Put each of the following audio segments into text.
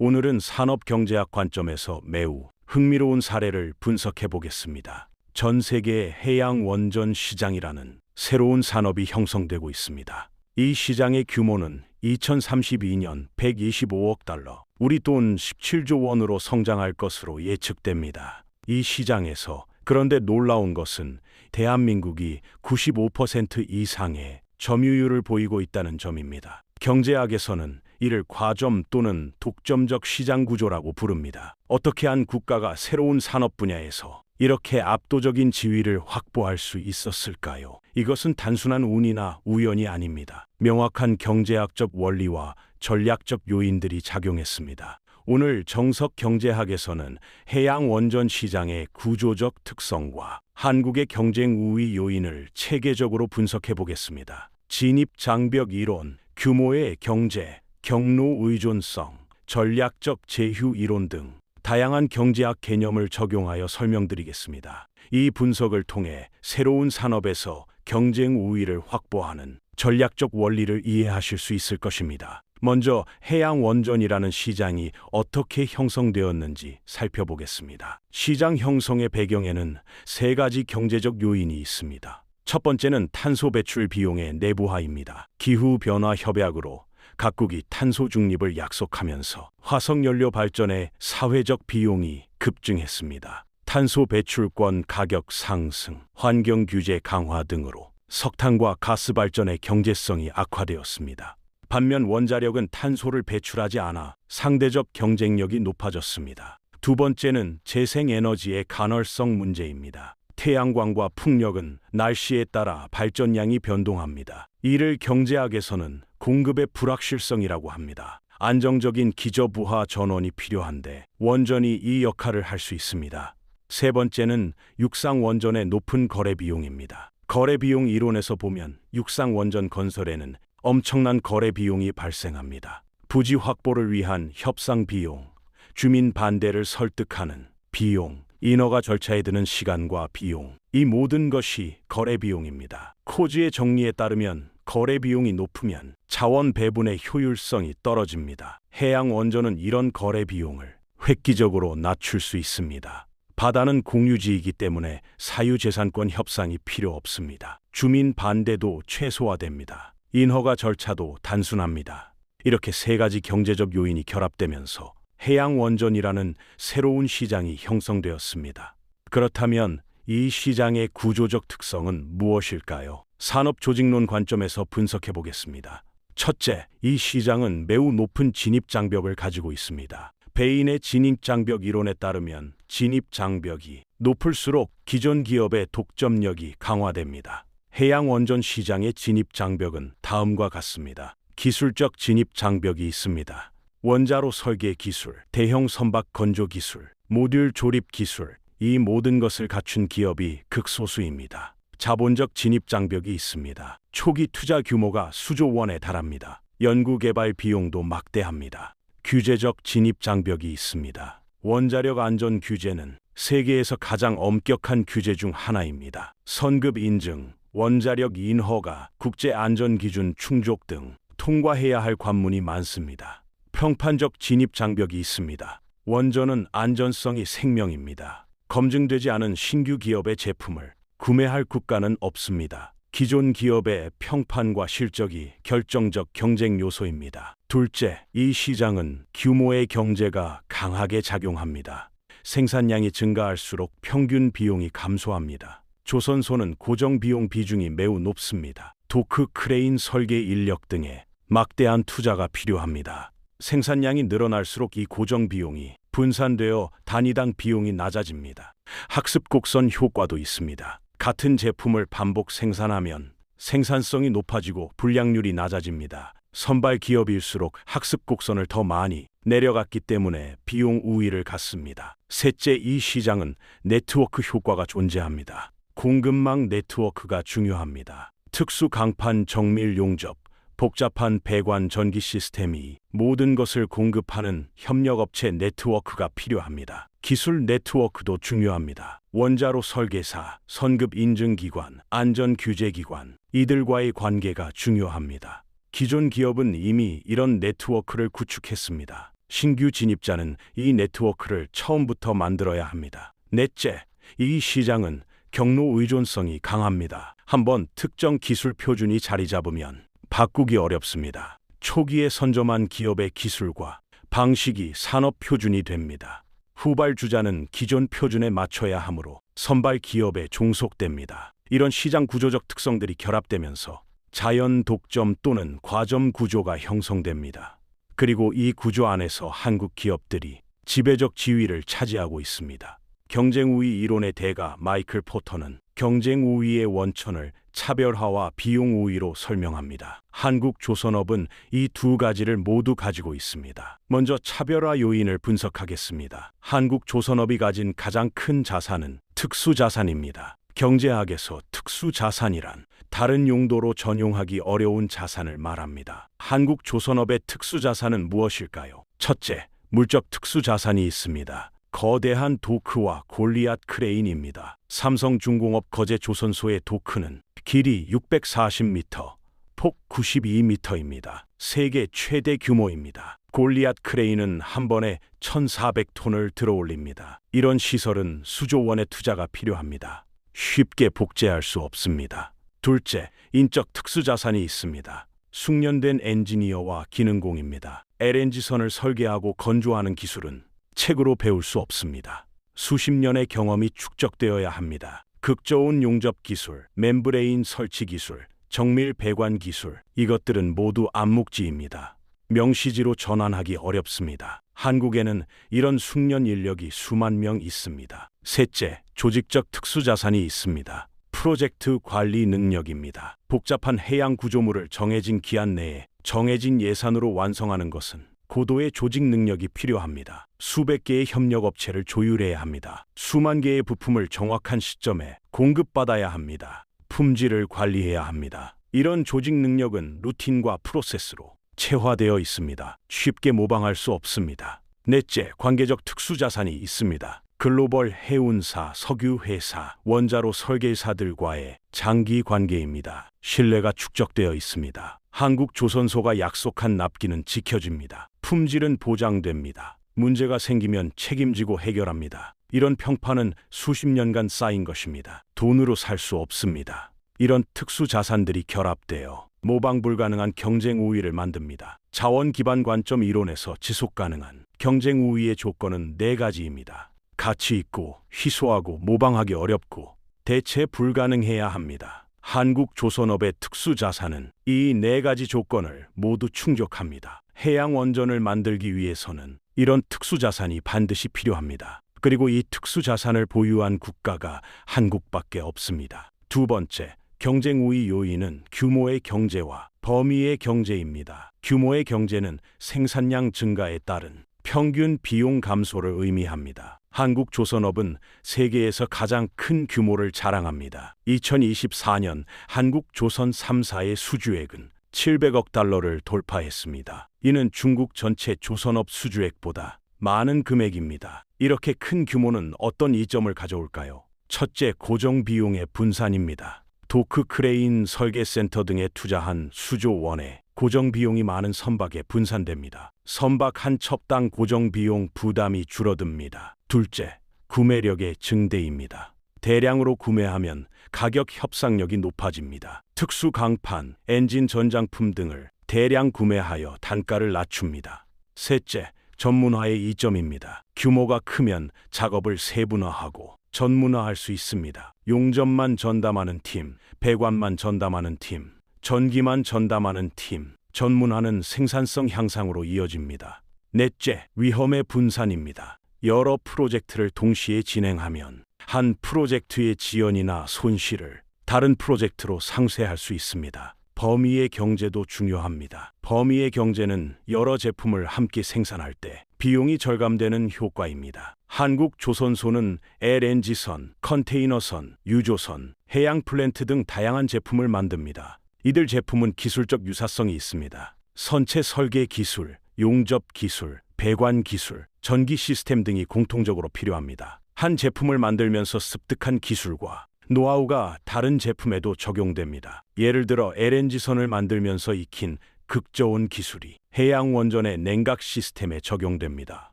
오늘은 산업경제학 관점에서 매우 흥미로운 사례를 분석해 보겠습니다. 전 세계의 해양 원전 시장이라는 새로운 산업이 형성되고 있습니다. 이 시장의 규모는 2032년 125억 달러, 우리 돈 17조 원으로 성장할 것으로 예측됩니다. 이 시장에서 그런데 놀라운 것은 대한민국이 95% 이상의 점유율을 보이고 있다는 점입니다. 경제학에서는 이를 과점 또는 독점적 시장 구조라고 부릅니다. 어떻게 한 국가가 새로운 산업 분야에서 이렇게 압도적인 지위를 확보할 수 있었을까요? 이것은 단순한 운이나 우연이 아닙니다. 명확한 경제학적 원리와 전략적 요인들이 작용했습니다. 오늘 정석 경제학에서는 해양 원전 시장의 구조적 특성과 한국의 경쟁 우위 요인을 체계적으로 분석해 보겠습니다. 진입 장벽 이론, 규모의 경제, 경로 의존성, 전략적 제휴 이론 등 다양한 경제학 개념을 적용하여 설명드리겠습니다. 이 분석을 통해 새로운 산업에서 경쟁 우위를 확보하는 전략적 원리를 이해하실 수 있을 것입니다. 먼저 해양 원전이라는 시장이 어떻게 형성되었는지 살펴보겠습니다. 시장 형성의 배경에는 세 가지 경제적 요인이 있습니다. 첫 번째는 탄소 배출 비용의 내부화입니다. 기후변화 협약으로 각국이 탄소 중립을 약속하면서 화석연료 발전의 사회적 비용이 급증했습니다. 탄소 배출권 가격 상승, 환경 규제 강화 등으로 석탄과 가스 발전의 경제성이 악화되었습니다. 반면 원자력은 탄소를 배출하지 않아 상대적 경쟁력이 높아졌습니다. 두 번째는 재생에너지의 간헐성 문제입니다. 태양광과 풍력은 날씨에 따라 발전량이 변동합니다. 이를 경제학에서는 공급의 불확실성이라고 합니다. 안정적인 기저부하 전원이 필요한데 원전이 이 역할을 할 수 있습니다. 세 번째는 육상 원전의 높은 거래 비용입니다. 거래 비용 이론에서 보면 육상 원전 건설에는 엄청난 거래 비용이 발생합니다. 부지 확보를 위한 협상 비용, 주민 반대를 설득하는 비용, 인허가 절차에 드는 시간과 비용, 이 모든 것이 거래 비용입니다. 코지의 정리에 따르면 거래 비용이 높으면 자원 배분의 효율성이 떨어집니다. 해양 원전은 이런 거래 비용을 획기적으로 낮출 수 있습니다. 바다는 공유지이기 때문에 사유재산권 협상이 필요 없습니다. 주민 반대도 최소화됩니다. 인허가 절차도 단순합니다. 이렇게 세 가지 경제적 요인이 결합되면서 해양 원전이라는 새로운 시장이 형성되었습니다. 그렇다면 이 시장의 구조적 특성은 무엇일까요? 산업조직론 관점에서 분석해 보겠습니다. 첫째, 이 시장은 매우 높은 진입장벽을 가지고 있습니다. 베인의 진입장벽 이론에 따르면 진입장벽이 높을수록 기존 기업의 독점력이 강화됩니다. 해양 원전 시장의 진입장벽은 다음과 같습니다. 기술적 진입장벽이 있습니다. 원자로 설계 기술, 대형 선박 건조 기술, 모듈 조립 기술, 이 모든 것을 갖춘 기업이 극소수입니다. 자본적 진입장벽이 있습니다. 초기 투자 규모가 수조 원에 달합니다. 연구개발 비용도 막대합니다. 규제적 진입장벽이 있습니다. 원자력 안전 규제는 세계에서 가장 엄격한 규제 중 하나입니다. 선급 인증, 원자력 인허가, 국제안전기준 충족 등 통과해야 할 관문이 많습니다. 평판적 진입장벽이 있습니다. 원전은 안전성이 생명입니다. 검증되지 않은 신규 기업의 제품을 구매할 국가는 없습니다. 기존 기업의 평판과 실적이 결정적 경쟁 요소입니다. 둘째, 이 시장은 규모의 경제가 강하게 작용합니다. 생산량이 증가할수록 평균 비용이 감소합니다. 조선소는 고정 비용 비중이 매우 높습니다. 도크, 크레인, 설계 인력 등의 막대한 투자가 필요합니다. 생산량이 늘어날수록 이 고정 비용이 분산되어 단위당 비용이 낮아집니다. 학습 곡선 효과도 있습니다. 같은 제품을 반복 생산하면 생산성이 높아지고 불량률이 낮아집니다. 선발 기업일수록 학습 곡선을 더 많이 내려갔기 때문에 비용 우위를 갖습니다. 셋째, 이 시장은 네트워크 효과가 존재합니다. 공급망 네트워크가 중요합니다. 특수 강판 정밀 용접, 복잡한 배관 전기 시스템이 모든 것을 공급하는 협력업체 네트워크가 필요합니다. 기술 네트워크도 중요합니다. 원자로 설계사, 선급 인증기관, 안전규제기관, 이들과의 관계가 중요합니다. 기존 기업은 이미 이런 네트워크를 구축했습니다. 신규 진입자는 이 네트워크를 처음부터 만들어야 합니다. 넷째, 이 시장은 경로 의존성이 강합니다. 한번 특정 기술 표준이 자리 잡으면 바꾸기 어렵습니다. 초기에 선점한 기업의 기술과 방식이 산업 표준이 됩니다. 후발주자는 기존 표준에 맞춰야 하므로 선발 기업에 종속됩니다. 이런 시장 구조적 특성들이 결합되면서 자연 독점 또는 과점 구조가 형성됩니다. 그리고 이 구조 안에서 한국 기업들이 지배적 지위를 차지하고 있습니다. 경쟁 우위 이론의 대가 마이클 포터는 경쟁 우위의 원천을 차별화와 비용 우위로 설명합니다. 한국 조선업은 이 두 가지를 모두 가지고 있습니다. 먼저 차별화 요인을 분석하겠습니다. 한국 조선업이 가진 가장 큰 자산은 특수자산입니다. 경제학에서 특수자산이란 다른 용도로 전용하기 어려운 자산을 말합니다. 한국 조선업의 특수자산은 무엇일까요? 첫째, 물적 특수자산이 있습니다. 거대한 도크와 골리앗 크레인입니다. 삼성중공업 거제조선소의 도크는 길이 640m, 폭 92m입니다. 세계 최대 규모입니다. 골리앗 크레인은 한 번에 1,400톤을 들어올립니다. 이런 시설은 수조 원의 투자가 필요합니다. 쉽게 복제할 수 없습니다. 둘째, 인적 특수자산이 있습니다. 숙련된 엔지니어와 기능공입니다. LNG선을 설계하고 건조하는 기술은 책으로 배울 수 없습니다. 수십 년의 경험이 축적되어야 합니다. 극저온 용접 기술, 멤브레인 설치 기술, 정밀 배관 기술, 이것들은 모두 암묵지입니다. 명시지로 전환하기 어렵습니다. 한국에는 이런 숙련 인력이 수만 명 있습니다. 셋째, 조직적 특수자산이 있습니다. 프로젝트 관리 능력입니다. 복잡한 해양 구조물을 정해진 기한 내에 정해진 예산으로 완성하는 것은 고도의 조직 능력이 필요합니다. 수백 개의 협력업체를 조율해야 합니다. 수만 개의 부품을 정확한 시점에 공급받아야 합니다. 품질을 관리해야 합니다. 이런 조직 능력은 루틴과 프로세스로 체화되어 있습니다. 쉽게 모방할 수 없습니다. 넷째, 관계적 특수자산이 있습니다. 글로벌 해운사, 석유회사, 원자로 설계사들과의 장기 관계입니다. 신뢰가 축적되어 있습니다. 한국 조선소가 약속한 납기는 지켜집니다. 품질은 보장됩니다. 문제가 생기면 책임지고 해결합니다. 이런 평판은 수십 년간 쌓인 것입니다. 돈으로 살 수 없습니다. 이런 특수 자산들이 결합되어 모방 불가능한 경쟁 우위를 만듭니다. 자원 기반 관점 이론에서 지속 가능한 경쟁 우위의 조건은 네 가지입니다. 가치 있고 희소하고 모방하기 어렵고 대체 불가능해야 합니다. 한국 조선업의 특수 자산은 이 네 가지 조건을 모두 충족합니다. 해양 원전을 만들기 위해서는 이런 특수 자산이 반드시 필요합니다. 그리고 이 특수 자산을 보유한 국가가 한국밖에 없습니다. 두 번째, 경쟁 우위 요인은 규모의 경제와 범위의 경제입니다. 규모의 경제는 생산량 증가에 따른 평균 비용 감소를 의미합니다. 한국 조선업은 세계에서 가장 큰 규모를 자랑합니다. 2024년 한국 조선 3사의 수주액은 700억 달러를 돌파했습니다. 이는 중국 전체 조선업 수주액보다 많은 금액입니다. 이렇게 큰 규모는 어떤 이점을 가져올까요? 첫째, 고정 비용의 분산입니다. 도크 크레인 설계센터 등에 투자한 수조 원의 고정 비용이 많은 선박에 분산됩니다. 선박 한 첩당 고정 비용 부담이 줄어듭니다. 둘째, 구매력의 증대입니다. 대량으로 구매하면 가격 협상력이 높아집니다. 특수 강판, 엔진 전장품 등을 대량 구매하여 단가를 낮춥니다. 셋째, 전문화의 이점입니다. 규모가 크면 작업을 세분화하고 전문화할 수 있습니다. 용접만 전담하는 팀, 배관만 전담하는 팀, 전기만 전담하는 팀, 전문화는 생산성 향상으로 이어집니다. 넷째, 위험의 분산입니다. 여러 프로젝트를 동시에 진행하면 한 프로젝트의 지연이나 손실을 다른 프로젝트로 상쇄할 수 있습니다. 범위의 경제도 중요합니다. 범위의 경제는 여러 제품을 함께 생산할 때 비용이 절감되는 효과입니다. 한국 조선소는 LNG선, 컨테이너선, 유조선, 해양 플랜트 등 다양한 제품을 만듭니다. 이들 제품은 기술적 유사성이 있습니다. 선체 설계 기술, 용접 기술, 배관 기술, 전기 시스템 등이 공통적으로 필요합니다. 한 제품을 만들면서 습득한 기술과 노하우가 다른 제품에도 적용됩니다. 예를 들어 LNG선을 만들면서 익힌 극저온 기술이 해양 원전의 냉각 시스템에 적용됩니다.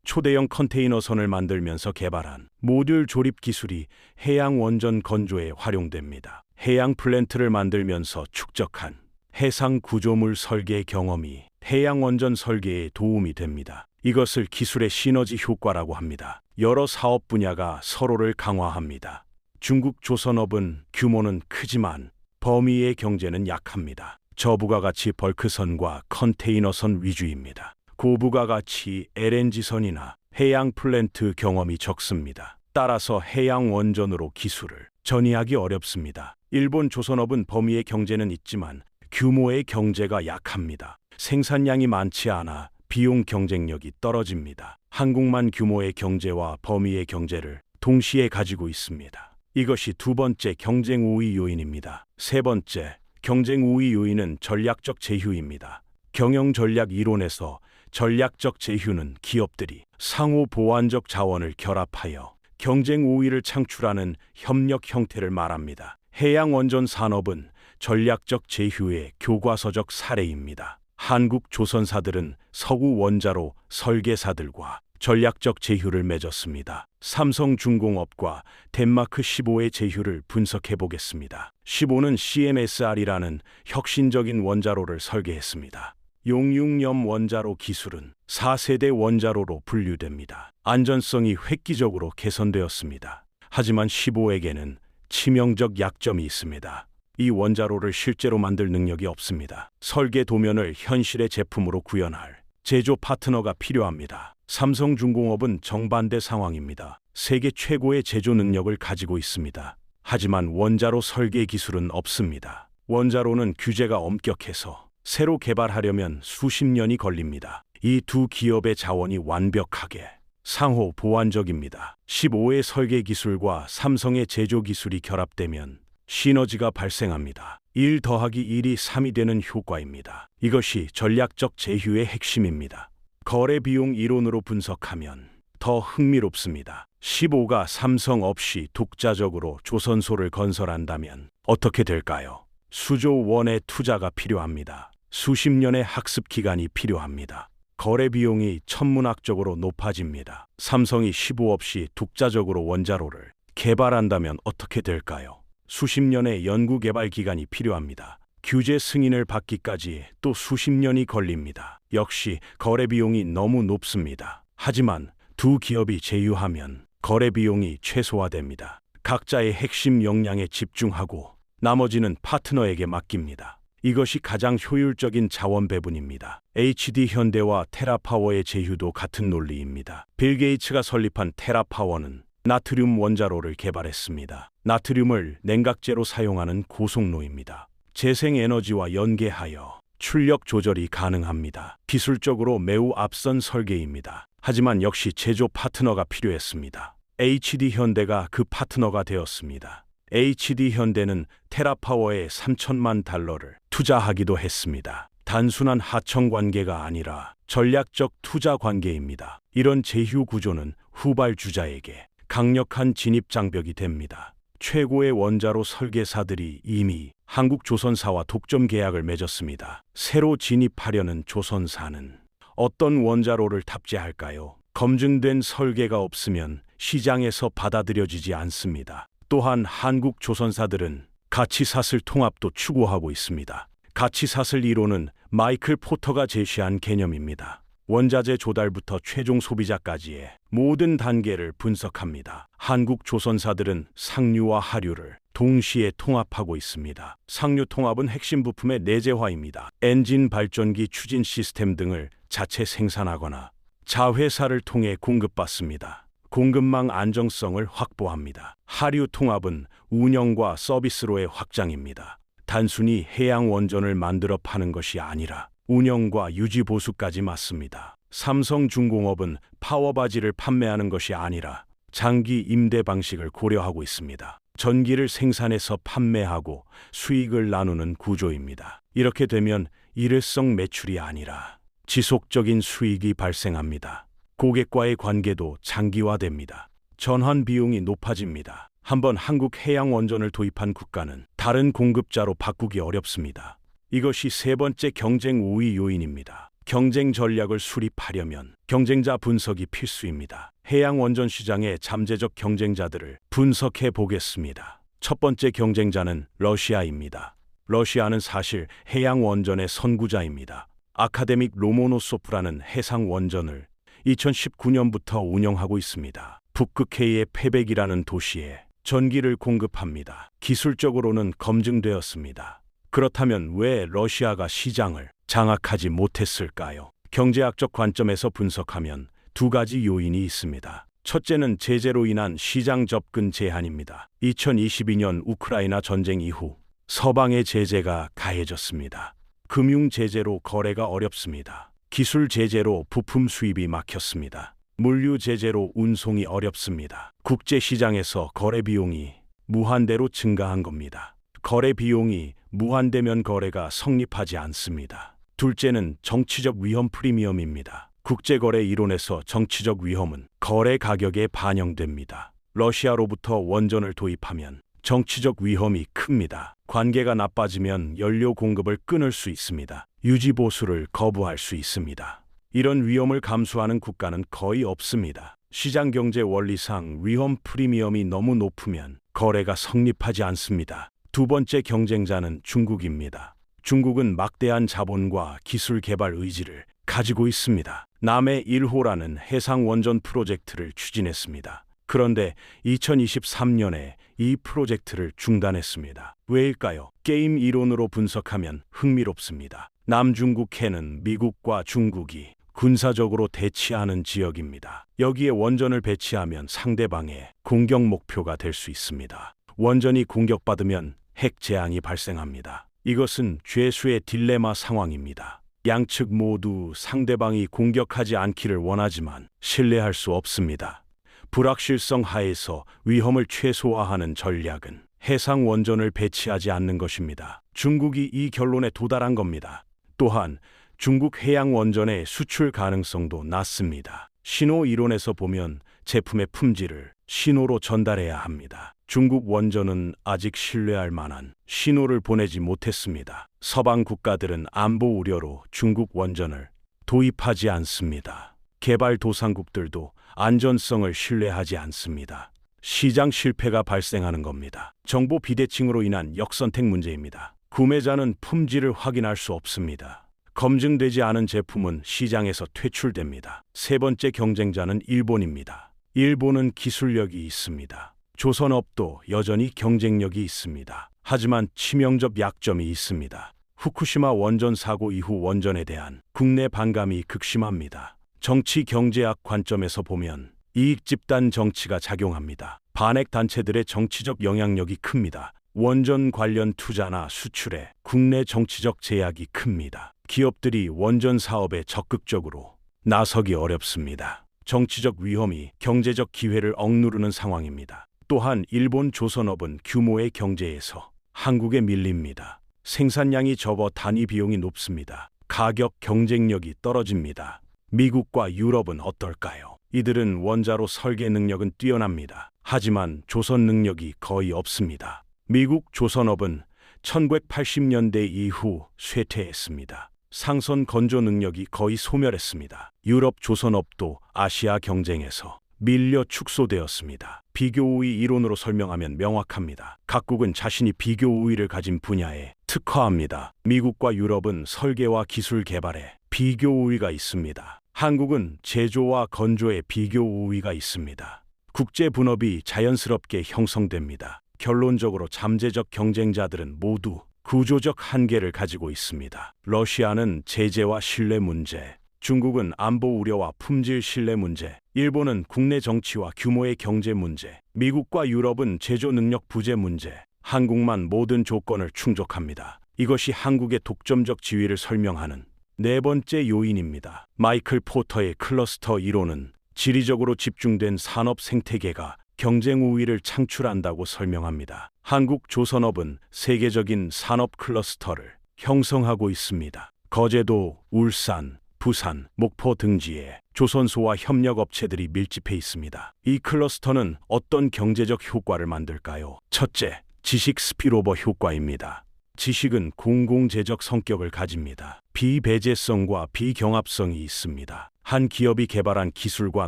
초대형 컨테이너선을 만들면서 개발한 모듈 조립 기술이 해양 원전 건조에 활용됩니다. 해양 플랜트를 만들면서 축적한 해상 구조물 설계 경험이 해양 원전 설계에 도움이 됩니다. 이것을 기술의 시너지 효과라고 합니다. 여러 사업 분야가 서로를 강화합니다. 중국 조선업은 규모는 크지만 범위의 경제는 약합니다. 저부가가치 벌크선과 컨테이너선 위주입니다. 고부가가치 LNG선이나 해양 플랜트 경험이 적습니다. 따라서 해양 원전으로 기술을 전이하기 어렵습니다. 일본 조선업은 범위의 경제는 있지만 규모의 경제가 약합니다. 생산량이 많지 않아 비용 경쟁력이 떨어집니다. 한국만 규모의 경제와 범위의 경제를 동시에 가지고 있습니다. 이것이 두 번째 경쟁 우위 요인입니다. 세 번째 경쟁 우위 요인은 전략적 제휴입니다. 경영 전략 이론에서 전략적 제휴는 기업들이 상호 보완적 자원을 결합하여 경쟁 우위를 창출하는 협력 형태를 말합니다. 해양 원전 산업은 전략적 제휴의 교과서적 사례입니다. 한국 조선사들은 서구 원자로 설계사들과 전략적 제휴를 맺었습니다. 삼성중공업과 덴마크 15의 제휴를 분석해 보겠습니다. 15는 CMSR이라는 혁신적인 원자로를 설계했습니다. 용융염 원자로 기술은 4세대 원자로로 분류됩니다. 안전성이 획기적으로 개선되었습니다. 하지만 15에게는 치명적 약점이 있습니다. 이 원자로를 실제로 만들 능력이 없습니다. 설계 도면을 현실의 제품으로 구현할 제조 파트너가 필요합니다. 삼성중공업은 정반대 상황입니다. 세계 최고의 제조 능력을 가지고 있습니다. 하지만 원자로 설계 기술은 없습니다. 원자로는 규제가 엄격해서 새로 개발하려면 수십 년이 걸립니다. 이 두 기업의 자원이 완벽하게 상호 보완적입니다. 15의 설계 기술과 삼성의 제조 기술이 결합되면 시너지가 발생합니다. 1 더하기 1이 3이 되는 효과입니다. 이것이 전략적 제휴의 핵심입니다. 거래 비용 이론으로 분석하면 더 흥미롭습니다. 15가 삼성 없이 독자적으로 조선소를 건설한다면 어떻게 될까요? 수조 원의 투자가 필요합니다. 수십 년의 학습 기간이 필요합니다. 거래 비용이 천문학적으로 높아집니다. 삼성이 15 없이 독자적으로 원자로를 개발한다면 어떻게 될까요? 수십 년의 연구 개발 기간이 필요합니다. 규제 승인을 받기까지 또 수십 년이 걸립니다. 역시 거래 비용이 너무 높습니다. 하지만 두 기업이 제휴하면 거래 비용이 최소화됩니다. 각자의 핵심 역량에 집중하고 나머지는 파트너에게 맡깁니다. 이것이 가장 효율적인 자원 배분입니다. HD 현대와 테라파워의 제휴도 같은 논리입니다. 빌 게이츠가 설립한 테라파워는 나트륨 원자로를 개발했습니다. 나트륨을 냉각제로 사용하는 고속로입니다. 재생에너지와 연계하여 출력 조절이 가능합니다. 기술적으로 매우 앞선 설계입니다. 하지만 역시 제조 파트너가 필요했습니다. HD 현대가 그 파트너가 되었습니다. HD 현대는 테라파워에 3천만 달러를 투자하기도 했습니다. 단순한 하청 관계가 아니라 전략적 투자 관계입니다. 이런 제휴 구조는 후발주자에게 강력한 진입 장벽이 됩니다. 최고의 원자로 설계사들이 이미 한국 조선사와 독점 계약을 맺었습니다. 새로 진입하려는 조선사는 어떤 원자로를 탑재할까요? 검증된 설계가 없으면 시장에서 받아들여지지 않습니다. 또한 한국 조선사들은 가치사슬 통합도 추구하고 있습니다. 가치사슬 이론은 마이클 포터가 제시한 개념입니다. 원자재 조달부터 최종 소비자까지의 모든 단계를 분석합니다. 한국 조선사들은 상류와 하류를 동시에 통합하고 있습니다. 상류 통합은 핵심 부품의 내재화입니다. 엔진 발전기 추진 시스템 등을 자체 생산하거나 자회사를 통해 공급받습니다. 공급망 안정성을 확보합니다. 하류 통합은 운영과 서비스로의 확장입니다. 단순히 해양 원전을 만들어 파는 것이 아니라 운영과 유지 보수까지 맡습니다. 삼성중공업은 파워바지를 판매하는 것이 아니라 장기 임대 방식을 고려하고 있습니다. 전기를 생산해서 판매하고 수익을 나누는 구조입니다. 이렇게 되면 일회성 매출이 아니라 지속적인 수익이 발생합니다. 고객과의 관계도 장기화됩니다. 전환 비용이 높아집니다. 한번 한국 해양 원전을 도입한 국가는 다른 공급자로 바꾸기 어렵습니다. 이것이 세 번째 경쟁 우위 요인입니다. 경쟁 전략을 수립하려면 경쟁자 분석이 필수입니다. 해양 원전 시장의 잠재적 경쟁자들을 분석해 보겠습니다. 첫 번째 경쟁자는 러시아입니다. 러시아는 사실 해양 원전의 선구자입니다. 아카데믹 로모노소프라는 해상 원전을 2019년부터 운영하고 있습니다. 북극해의 페벡이라는 도시에 전기를 공급합니다. 기술적으로는 검증되었습니다. 그렇다면 왜 러시아가 시장을 장악하지 못했을까요? 경제학적 관점에서 분석하면 두 가지 요인이 있습니다. 첫째는 제재로 인한 시장 접근 제한입니다. 2022년 우크라이나 전쟁 이후 서방의 제재가 가해졌습니다. 금융 제재로 거래가 어렵습니다. 기술 제재로 부품 수입이 막혔습니다. 물류 제재로 운송이 어렵습니다. 국제 시장에서 거래 비용이 무한대로 증가한 겁니다. 거래 비용이 무한되면 거래가 성립하지 않습니다. 둘째는 정치적 위험 프리미엄입니다. 국제거래 이론에서 정치적 위험은 거래 가격에 반영됩니다. 러시아로부터 원전을 도입하면 정치적 위험이 큽니다. 관계가 나빠지면 연료 공급을 끊을 수 있습니다. 유지 보수를 거부할 수 있습니다. 이런 위험을 감수하는 국가는 거의 없습니다. 시장 경제 원리상 위험 프리미엄이 너무 높으면 거래가 성립하지 않습니다. 두 번째 경쟁자는 중국입니다. 중국은 막대한 자본과 기술 개발 의지를 가지고 있습니다. 남해 1호라는 해상 원전 프로젝트를 추진했습니다. 그런데 2023년에 이 프로젝트를 중단했습니다. 왜일까요? 게임 이론으로 분석하면 흥미롭습니다. 남중국해는 미국과 중국이 군사적으로 대치하는 지역입니다. 여기에 원전을 배치하면 상대방의 공격 목표가 될 수 있습니다. 원전이 공격받으면 핵 재앙이 발생합니다. 이것은 죄수의 딜레마 상황입니다. 양측 모두 상대방이 공격하지 않기를 원하지만 신뢰할 수 없습니다. 불확실성 하에서 위험을 최소화하는 전략은 해상 원전을 배치하지 않는 것입니다. 중국이 이 결론에 도달한 겁니다. 또한 중국 해양 원전의 수출 가능성도 낮습니다. 신호 이론에서 보면 제품의 품질을 신호로 전달해야 합니다. 중국 원전은 아직 신뢰할 만한 신호를 보내지 못했습니다. 서방 국가들은 안보 우려로 중국 원전을 도입하지 않습니다. 개발도상국들도 안전성을 신뢰하지 않습니다. 시장 실패가 발생하는 겁니다. 정보 비대칭으로 인한 역선택 문제입니다. 구매자는 품질을 확인할 수 없습니다. 검증되지 않은 제품은 시장에서 퇴출됩니다. 세 번째 경쟁자는 일본입니다. 일본은 기술력이 있습니다. 조선업도 여전히 경쟁력이 있습니다. 하지만 치명적 약점이 있습니다. 후쿠시마 원전 사고 이후 원전에 대한 국내 반감이 극심합니다. 정치 경제학 관점에서 보면 이익 집단 정치가 작용합니다. 반핵 단체들의 정치적 영향력이 큽니다. 원전 관련 투자나 수출에 국내 정치적 제약이 큽니다. 기업들이 원전 사업에 적극적으로 나서기 어렵습니다. 정치적 위험이 경제적 기회를 억누르는 상황입니다. 또한 일본 조선업은 규모의 경제에서 한국에 밀립니다. 생산량이 적어 단위 비용이 높습니다. 가격 경쟁력이 떨어집니다. 미국과 유럽은 어떨까요? 이들은 원자로 설계 능력은 뛰어납니다. 하지만 조선 능력이 거의 없습니다. 미국 조선업은 1980년대 이후 쇠퇴했습니다. 상선 건조 능력이 거의 소멸했습니다. 유럽 조선업도 아시아 경쟁에서 밀려 축소되었습니다. 비교 우위 이론으로 설명하면 명확합니다. 각국은 자신이 비교 우위를 가진 분야에 특화합니다. 미국과 유럽은 설계와 기술 개발에 비교 우위가 있습니다. 한국은 제조와 건조에 비교 우위가 있습니다. 국제 분업이 자연스럽게 형성됩니다. 결론적으로 잠재적 경쟁자들은 모두 구조적 한계를 가지고 있습니다. 러시아는 제재와 신뢰 문제, 중국은 안보 우려와 품질 신뢰 문제, 일본은 국내 정치와 규모의 경제 문제, 미국과 유럽은 제조 능력 부재 문제, 한국만 모든 조건을 충족합니다. 이것이 한국의 독점적 지위를 설명하는 네 번째 요인입니다. 마이클 포터의 클러스터 이론은 지리적으로 집중된 산업 생태계가 경쟁 우위를 창출한다고 설명합니다. 한국 조선업은 세계적인 산업 클러스터를 형성하고 있습니다. 거제도, 울산, 부산, 목포 등지에 조선소와 협력업체들이 밀집해 있습니다. 이 클러스터는 어떤 경제적 효과를 만들까요? 첫째, 지식 스피로버 효과입니다. 지식은 공공재적 성격을 가집니다. 비배제성과 비경합성이 있습니다. 한 기업이 개발한 기술과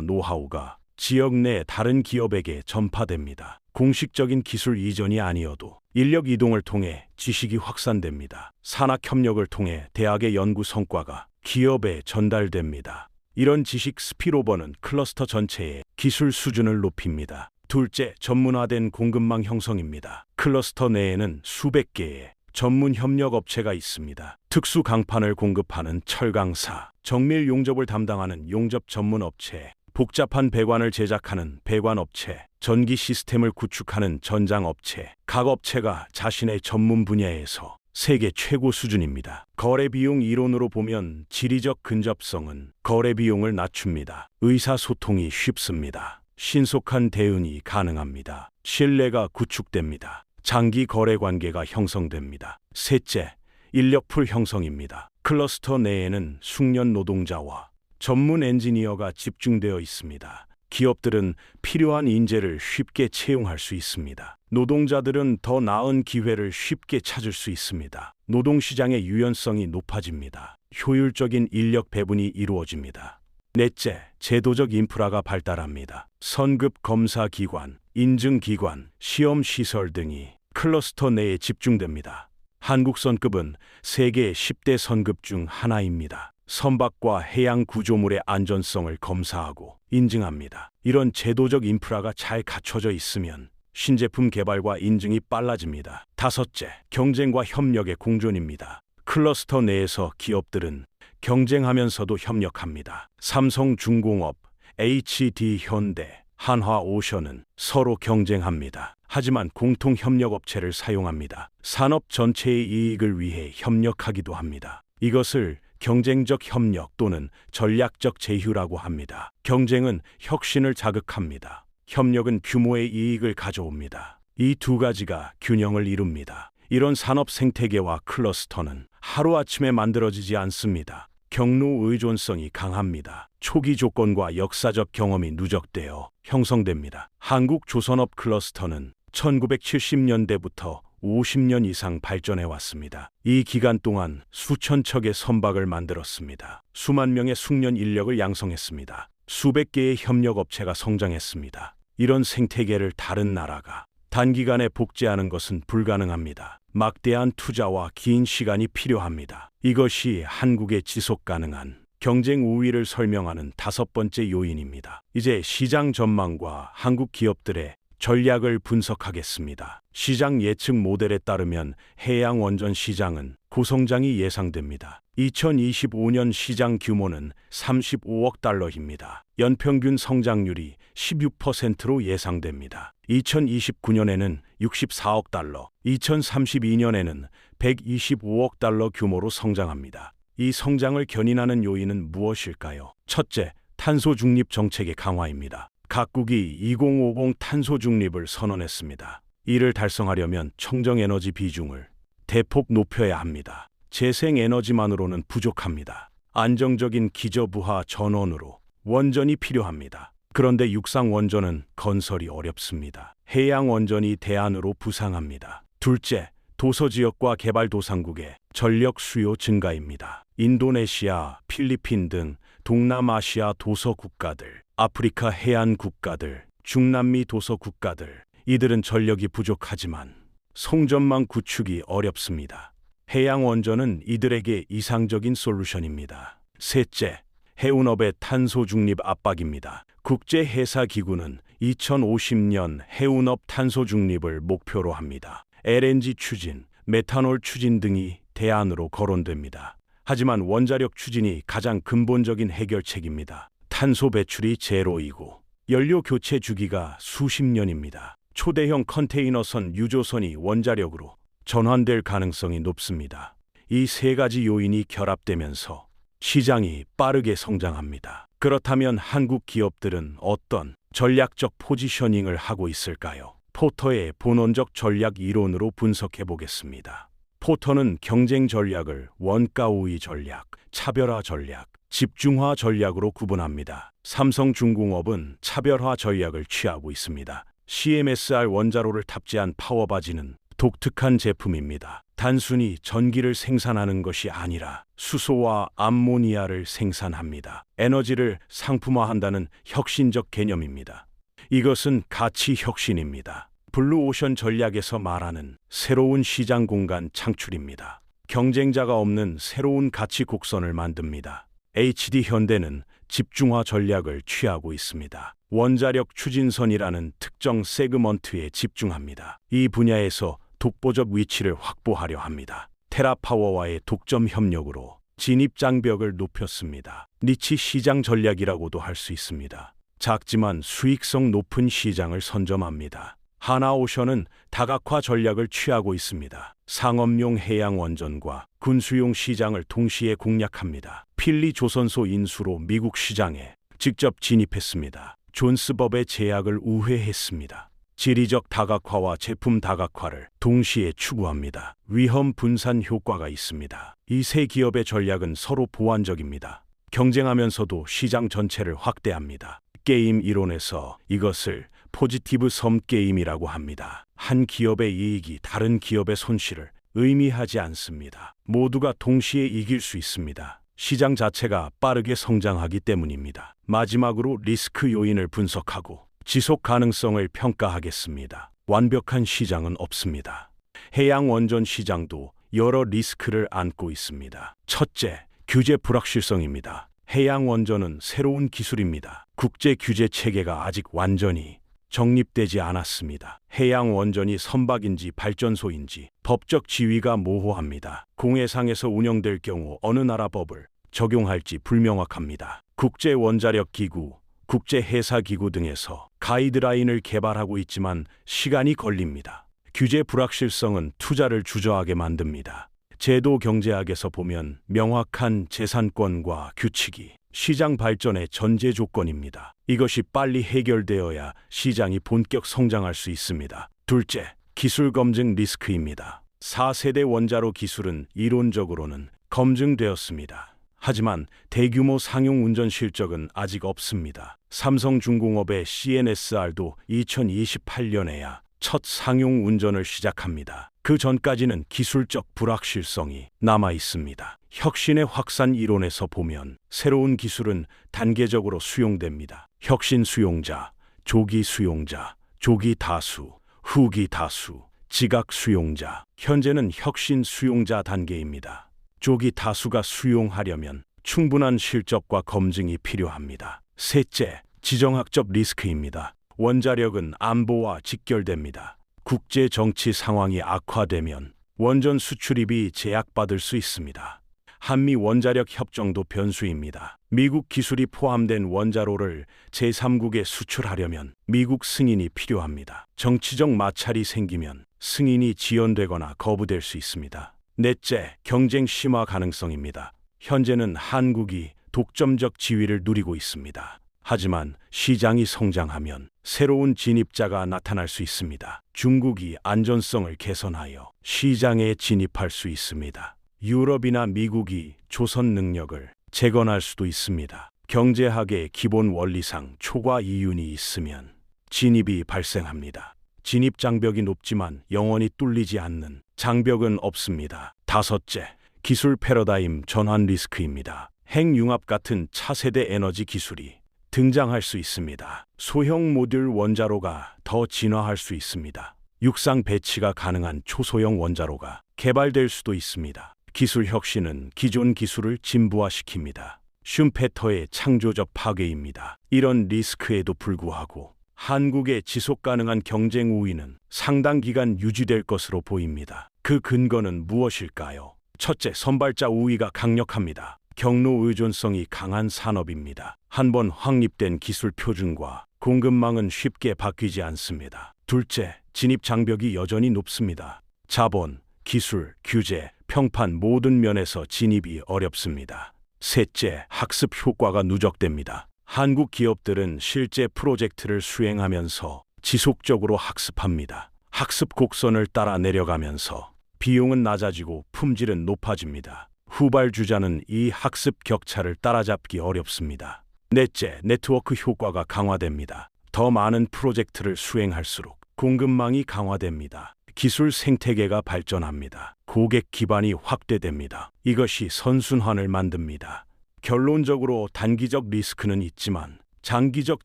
노하우가 지역 내 다른 기업에게 전파됩니다. 공식적인 기술 이전이 아니어도 인력 이동을 통해 지식이 확산됩니다. 산학협력을 통해 대학의 연구 성과가 기업에 전달됩니다. 이런 지식 스피로버는 클러스터 전체의 기술 수준을 높입니다. 둘째, 전문화된 공급망 형성입니다. 클러스터 내에는 수백 개의 전문 협력 업체가 있습니다. 특수 강판을 공급하는 철강사, 정밀 용접을 담당하는 용접 전문 업체, 복잡한 배관을 제작하는 배관업체, 전기 시스템을 구축하는 전장업체, 각 업체가 자신의 전문 분야에서 세계 최고 수준입니다. 거래 비용 이론으로 보면 지리적 근접성은 거래 비용을 낮춥니다. 의사소통이 쉽습니다. 신속한 대응이 가능합니다. 신뢰가 구축됩니다. 장기 거래 관계가 형성됩니다. 셋째, 인력풀 형성입니다. 클러스터 내에는 숙련 노동자와 전문 엔지니어가 집중되어 있습니다. 기업들은 필요한 인재를 쉽게 채용할 수 있습니다. 노동자들은 더 나은 기회를 쉽게 찾을 수 있습니다. 노동시장의 유연성이 높아집니다. 효율적인 인력 배분이 이루어집니다. 넷째, 제도적 인프라가 발달합니다. 선급 검사기관, 인증기관, 시험시설 등이 클러스터 내에 집중됩니다. 한국 선급은 세계 10대 선급 중 하나입니다. 선박과 해양 구조물의 안전성을 검사하고 인증합니다. 이런 제도적 인프라가 잘 갖춰져 있으면 신제품 개발과 인증이 빨라집니다. 다섯째, 경쟁과 협력의 공존입니다. 클러스터 내에서 기업들은 경쟁하면서도 협력합니다. 삼성중공업, HD현대, 한화오션은 서로 경쟁합니다. 하지만 공통 협력업체를 사용합니다. 산업 전체의 이익을 위해 협력하기도 합니다. 이것을 경쟁적 협력 또는 전략적 제휴라고 합니다. 경쟁은 혁신을 자극합니다. 협력은 규모의 이익을 가져옵니다. 이 두 가지가 균형을 이룹니다. 이런 산업 생태계와 클러스터는 하루아침에 만들어지지 않습니다. 경로 의존성이 강합니다. 초기 조건과 역사적 경험이 누적되어 형성됩니다. 한국 조선업 클러스터는 1970년대부터 50년 이상 발전해 왔습니다. 이 기간 동안 수천 척의 선박을 만들었습니다. 수만 명의 숙련 인력을 양성했습니다. 수백 개의 협력업체가 성장했습니다. 이런 생태계를 다른 나라가 단기간에 복제하는 것은 불가능합니다. 막대한 투자와 긴 시간이 필요합니다. 이것이 한국의 지속 가능한 경쟁 우위를 설명하는 다섯 번째 요인입니다. 이제 시장 전망과 한국 기업들의 전략을 분석하겠습니다. 시장 예측 모델에 따르면 해양 원전 시장은 고성장이 예상됩니다. 2025년 시장 규모는 35억 달러입니다. 연평균 성장률이 16%로 예상됩니다. 2029년에는 64억 달러, 2032년에는 125억 달러 규모로 성장합니다. 이 성장을 견인하는 요인은 무엇일까요? 첫째, 탄소 중립 정책의 강화입니다. 각국이 2050 탄소 중립을 선언했습니다. 이를 달성하려면 청정에너지 비중을 대폭 높여야 합니다. 재생에너지만으로는 부족합니다. 안정적인 기저부하 전원으로 원전이 필요합니다. 그런데 육상 원전은 건설이 어렵습니다. 해양 원전이 대안으로 부상합니다. 둘째, 도서지역과 개발도상국의 전력 수요 증가입니다. 인도네시아, 필리핀 등 동남아시아 도서 국가들, 아프리카 해안 국가들, 중남미 도서 국가들, 이들은 전력이 부족하지만 송전망 구축이 어렵습니다. 해양 원전은 이들에게 이상적인 솔루션입니다. 셋째, 해운업의 탄소 중립 압박입니다. 국제해사기구는 2050년 해운업 탄소 중립을 목표로 합니다. LNG 추진, 메탄올 추진 등이 대안으로 거론됩니다. 하지만 원자력 추진이 가장 근본적인 해결책입니다. 탄소 배출이 제로이고 연료 교체 주기가 수십 년입니다. 초대형 컨테이너선 유조선이 원자력으로 전환될 가능성이 높습니다. 이 세 가지 요인이 결합되면서 시장이 빠르게 성장합니다. 그렇다면 한국 기업들은 어떤 전략적 포지셔닝을 하고 있을까요? 포터의 본원적 전략 이론으로 분석해 보겠습니다. 포터는 경쟁 전략을 원가 우위 전략, 차별화 전략, 집중화 전략으로 구분합니다. 삼성중공업은 차별화 전략을 취하고 있습니다. CMSR 원자로를 탑재한 파워바지는 독특한 제품입니다. 단순히 전기를 생산하는 것이 아니라 수소와 암모니아를 생산합니다. 에너지를 상품화한다는 혁신적 개념입니다. 이것은 가치 혁신입니다. 블루오션 전략에서 말하는 새로운 시장 공간 창출입니다. 경쟁자가 없는 새로운 가치 곡선을 만듭니다. HD 현대는 집중화 전략을 취하고 있습니다. 원자력 추진선이라는 특정 세그먼트에 집중합니다. 이 분야에서 독보적 위치를 확보하려 합니다. 테라파워와의 독점 협력으로 진입 장벽을 높였습니다. 니치 시장 전략이라고도 할 수 있습니다. 작지만 수익성 높은 시장을 선점합니다. 하나오션은 다각화 전략을 취하고 있습니다. 상업용 해양 원전과 군수용 시장을 동시에 공략합니다. 필리 조선소 인수로 미국 시장에 직접 진입했습니다. 존스법의 제약을 우회했습니다. 지리적 다각화와 제품 다각화를 동시에 추구합니다. 위험 분산 효과가 있습니다. 이 세 기업의 전략은 서로 보완적입니다. 경쟁하면서도 시장 전체를 확대합니다. 게임 이론에서 이것을 포지티브 섬 게임이라고 합니다. 한 기업의 이익이 다른 기업의 손실을 의미하지 않습니다. 모두가 동시에 이길 수 있습니다. 시장 자체가 빠르게 성장하기 때문입니다. 마지막으로 리스크 요인을 분석하고 지속 가능성을 평가하겠습니다. 완벽한 시장은 없습니다. 해양 원전 시장도 여러 리스크를 안고 있습니다. 첫째, 규제 불확실성입니다. 해양 원전은 새로운 기술입니다. 국제 규제 체계가 아직 완전히 정립되지 않았습니다. 해양 원전이 선박인지 발전소인지 법적 지위가 모호합니다. 공해상에서 운영될 경우 어느 나라 법을 적용할지 불명확합니다. 국제 원자력 기구, 국제 해사 기구 등에서 가이드라인을 개발하고 있지만 시간이 걸립니다. 규제 불확실성은 투자를 주저하게 만듭니다. 제도 경제학에서 보면 명확한 재산권과 규칙이 시장 발전의 전제 조건입니다. 이것이 빨리 해결되어야 시장이 본격 성장할 수 있습니다. 둘째, 기술 검증 리스크입니다. 4세대 원자로 기술은 이론적으로는 검증되었습니다. 하지만 대규모 상용 운전 실적은 아직 없습니다. 삼성중공업의 CNSR도 2028년에야 첫 상용 운전을 시작합니다. 그 전까지는 기술적 불확실성이 남아 있습니다. 혁신의 확산 이론에서 보면 새로운 기술은 단계적으로 수용됩니다. 혁신 수용자, 조기 수용자, 조기 다수, 후기 다수, 지각 수용자. 현재는 혁신 수용자 단계입니다. 조기 다수가 수용하려면 충분한 실적과 검증이 필요합니다. 셋째, 지정학적 리스크입니다. 원자력은 안보와 직결됩니다. 국제 정치 상황이 악화되면 원전 수출입이 제약받을 수 있습니다. 한미 원자력 협정도 변수입니다. 미국 기술이 포함된 원자로를 제3국에 수출하려면 미국 승인이 필요합니다. 정치적 마찰이 생기면 승인이 지연되거나 거부될 수 있습니다. 넷째, 경쟁 심화 가능성입니다. 현재는 한국이 독점적 지위를 누리고 있습니다. 하지만 시장이 성장하면 새로운 진입자가 나타날 수 있습니다. 중국이 안전성을 개선하여 시장에 진입할 수 있습니다. 유럽이나 미국이 조선 능력을 재건할 수도 있습니다. 경제학의 기본 원리상 초과 이윤이 있으면 진입이 발생합니다. 진입 장벽이 높지만 영원히 뚫리지 않는 장벽은 없습니다. 다섯째, 기술 패러다임 전환 리스크입니다. 핵융합 같은 차세대 에너지 기술이 등장할 수 있습니다. 소형 모듈 원자로가 더 진화할 수 있습니다. 육상 배치가 가능한 초소형 원자로가 개발될 수도 있습니다. 기술 혁신은 기존 기술을 진부화시킵니다. 슈페터의 창조적 파괴입니다. 이런 리스크에도 불구하고 한국의 지속 가능한 경쟁 우위는 상당 기간 유지될 것으로 보입니다. 그 근거는 무엇일까요? 첫째, 선발자 우위가 강력합니다. 경로 의존성이 강한 산업입니다. 한번 확립된 기술 표준과 공급망은 쉽게 바뀌지 않습니다. 둘째, 진입 장벽이 여전히 높습니다. 자본, 기술, 규제, 평판 모든 면에서 진입이 어렵습니다. 셋째, 학습 효과가 누적됩니다. 한국 기업들은 실제 프로젝트를 수행하면서 지속적으로 학습합니다. 학습 곡선을 따라 내려가면서 비용은 낮아지고 품질은 높아집니다. 후발주자는 이 학습 격차를 따라잡기 어렵습니다. 넷째, 네트워크 효과가 강화됩니다. 더 많은 프로젝트를 수행할수록 공급망이 강화됩니다. 기술 생태계가 발전합니다. 고객 기반이 확대됩니다. 이것이 선순환을 만듭니다. 결론적으로 단기적 리스크는 있지만 장기적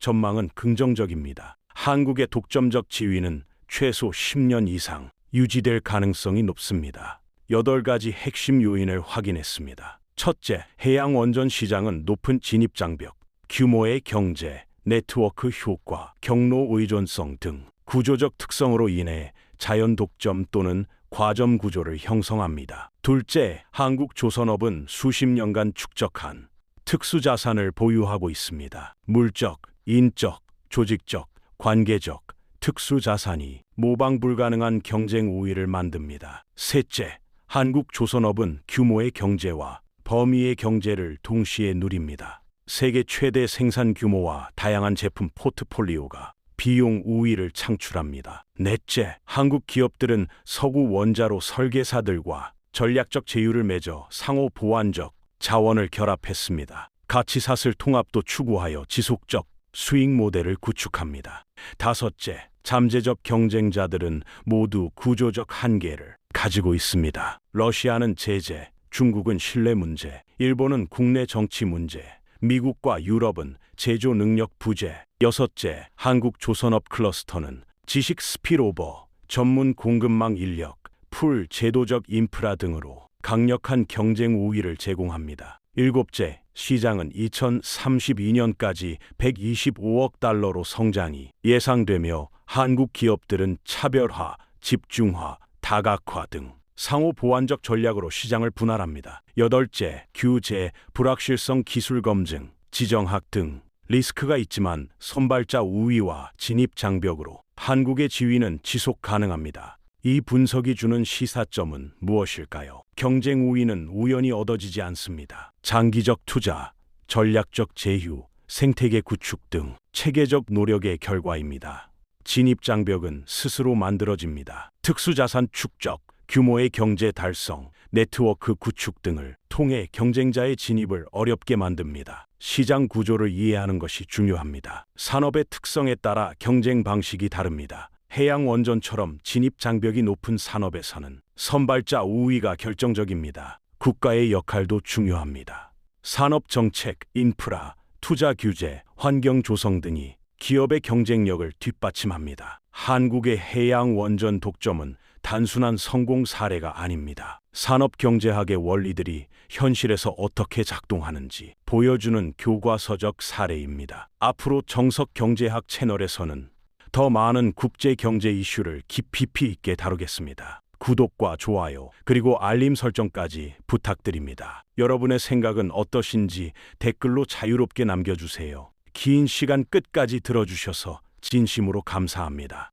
전망은 긍정적입니다. 한국의 독점적 지위는 최소 10년 이상 유지될 가능성이 높습니다. 8가지 핵심 요인을 확인했습니다. 첫째, 해양 원전 시장은 높은 진입 장벽, 규모의 경제, 네트워크 효과, 경로 의존성 등 구조적 특성으로 인해 자연 독점 또는 과점 구조를 형성합니다. 둘째, 한국조선업은 수십 년간 축적한 특수자산을 보유하고 있습니다. 물적, 인적, 조직적, 관계적, 특수자산이 모방 불가능한 경쟁 우위를 만듭니다. 셋째, 한국조선업은 규모의 경제와 범위의 경제를 동시에 누립니다. 세계 최대 생산 규모와 다양한 제품 포트폴리오가 비용 우위를 창출합니다. 넷째, 한국 기업들은 서구 원자로 설계사들과 전략적 제휴를 맺어 상호 보완적 자원을 결합했습니다. 가치사슬 통합도 추구하여 지속적 수익 모델을 구축합니다. 다섯째, 잠재적 경쟁자들은 모두 구조적 한계를 가지고 있습니다. 러시아는 제재, 중국은 신뢰 문제, 일본은 국내 정치 문제, 미국과 유럽은 제조 능력 부재. 여섯째, 한국조선업 클러스터는 지식 스필오버, 전문 공급망 인력, 풀 제도적 인프라 등으로 강력한 경쟁 우위를 제공합니다. 일곱째, 시장은 2032년까지 125억 달러로 성장이 예상되며 한국 기업들은 차별화, 집중화, 다각화 등 상호 보완적 전략으로 시장을 분할합니다. 여덟째, 규제, 불확실성 기술 검증, 지정학 등 리스크가 있지만 선발자 우위와 진입 장벽으로 한국의 지위는 지속 가능합니다. 이 분석이 주는 시사점은 무엇일까요? 경쟁 우위는 우연히 얻어지지 않습니다. 장기적 투자, 전략적 제휴, 생태계 구축 등 체계적 노력의 결과입니다. 진입 장벽은 스스로 만들어집니다. 특수자산 축적, 규모의 경제 달성, 네트워크 구축 등을 통해 경쟁자의 진입을 어렵게 만듭니다. 시장 구조를 이해하는 것이 중요합니다. 산업의 특성에 따라 경쟁 방식이 다릅니다. 해양 원전처럼 진입 장벽이 높은 산업에서는 선발자 우위가 결정적입니다. 국가의 역할도 중요합니다. 산업 정책, 인프라, 투자 규제, 환경 조성 등이 기업의 경쟁력을 뒷받침합니다. 한국의 해양 원전 독점은 단순한 성공 사례가 아닙니다. 산업 경제학의 원리들이 현실에서 어떻게 작동하는지 보여주는 교과서적 사례입니다. 앞으로 정석 경제학 채널에서는 더 많은 국제 경제 이슈를 깊이 있게 다루겠습니다. 구독과 좋아요, 그리고 알림 설정까지 부탁드립니다. 여러분의 생각은 어떠신지 댓글로 자유롭게 남겨주세요. 긴 시간 끝까지 들어주셔서 진심으로 감사합니다.